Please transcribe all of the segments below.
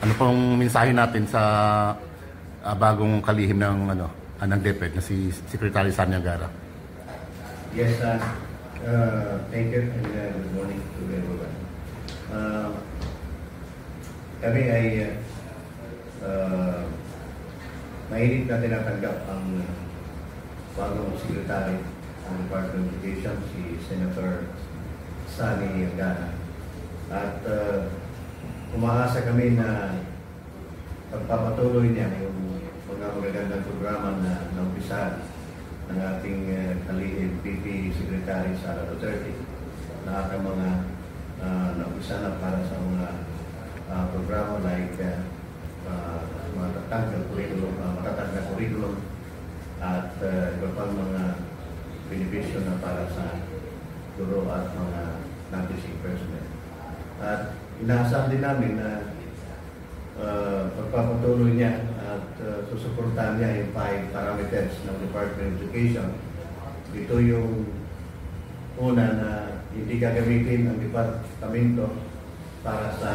Ano pong mensahe natin sa bagong kalihim ng DepEd na si Secretary Sani Angara? Yes, thank you and good morning to everyone. Kami ay mainit na tinatanggap ang bagong Secretary ng Department of Education, si Senator Sani Angara. At umaasa kami na pagpapatuloy niya yung mga magagandang programa na naumpisahan ng ating kalihim PP Secretary Sara Duterte, na ating mga naumpisahan na para sa mga programa like matatag na curriculum at iba pang mga benepisyo na para sa guro at mga non-teaching personnel. At inaasahan din namin na pagpapatuloy niya at susuportahan niya yung 5 parameters ng Department of Education. Ito yung una na hindi gagamitin ang departamento para sa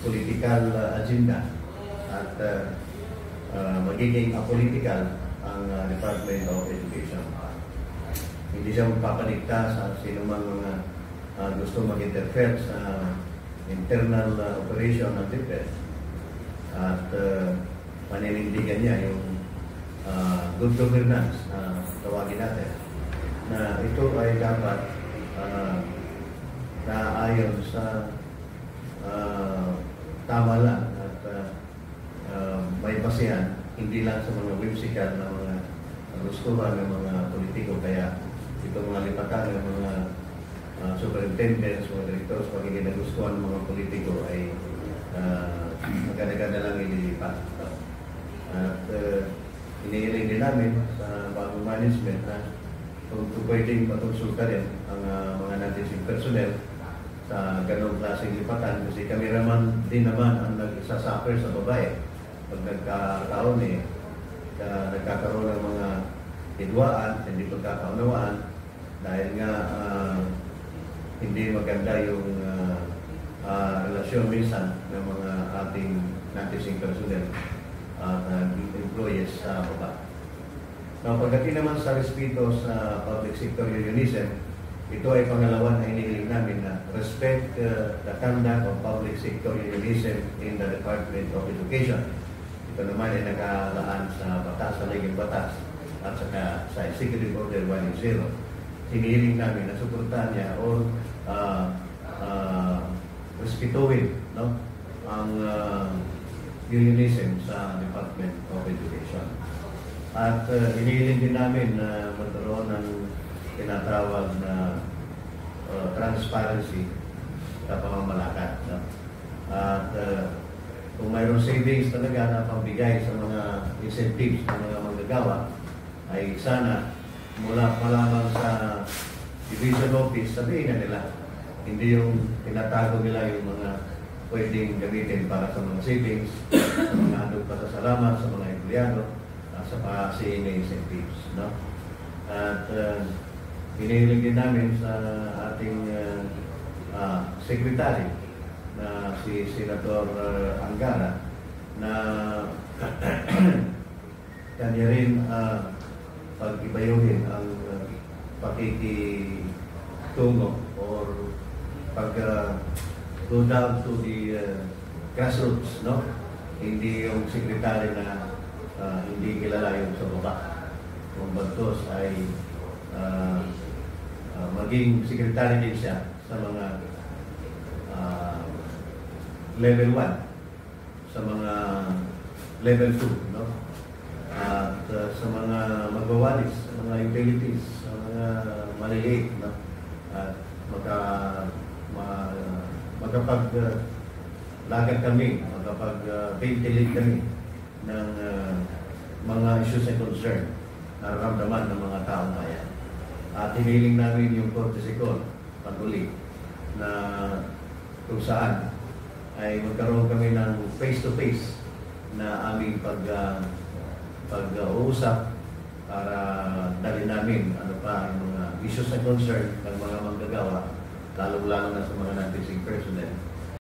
political agenda at magiging apolitical ang Department of Education. Hindi siya magpapanikta sa sino man mga gusto mag-interfere sa internal operation ng DepEd at paninindigan niya yung good governance na tawagin natin, na ito ay dapat naayon sa tama lang at may basihan, hindi lang sa mga whimsical na mga gustuhan ng mga politiko. Kaya itong mga lipatan ng mga superintendents, mga directors, magiging nagustuhan ng mga politiko ay maganda-ganda lang ililipat. At inihiling din namin sa bagong management na kung pwedeng pakonsulta rin ang mga non-teaching personnel sa ganong klaseng lipatan, kasi kami naman din naman ang nagsasuffer sa babae pag nagkakaroon nagkakaroon ng mga hidwaan, hindi pagkakaunawaan dahil nga hindi maganda yung relasyon minsan ng mga ating non-teaching personnel at employees sa baba. Now, pagdating naman sa respeto sa public sector unionism, ito ay pangalawa na inihiling namin na respect the conduct of public sector unionism in the Department of Education. Ito naman ay nakalaan sa batas, sa liging batas, at saka sa Executive Order 180. Hinihiling namin na suportahan niya o respetuhin ang unionism sa Department of Education. At hinihiling din namin na magkaroon ng tinatawag na transparency sa pamamalakad. At kung mayroong savings talaga na pambigay sa mga incentives ng mga manggagawa, ay sana mula pa lamang sa division office, sabihin na nila. Hindi yung tinatago nila yung mga pwedeng gamitin para sa mga savings, sa mga handog pasasalamat sa mga empleyado, sa CNA incentives. No? At hinihiling din namin sa ating secretary na si Senator Angara na kanya rin pag-ibayuhin ang pakikitungo or go down to the grassroots, no? Hindi yung secretary na hindi kilala yung sa baba. Kung bagtos ay maging secretary din siya sa mga level 1, sa mga level 2, no? At sa mga magwawalis, sa mga utilities, sa mga maliliit, no? At magkapag-lagad kami, magkapag-ventilate kami ng mga issues and concern na nararamdaman ng mga taong bayan. At hinihiling namin yung courtesy call patuloy na kung saan ay magkaroon kami ng face-to-face na aming pag-uusap para dali namin ano pa yung mga issues and concern ng mga manggagawa, lalong-lalo na sa mga non-teaching personnel.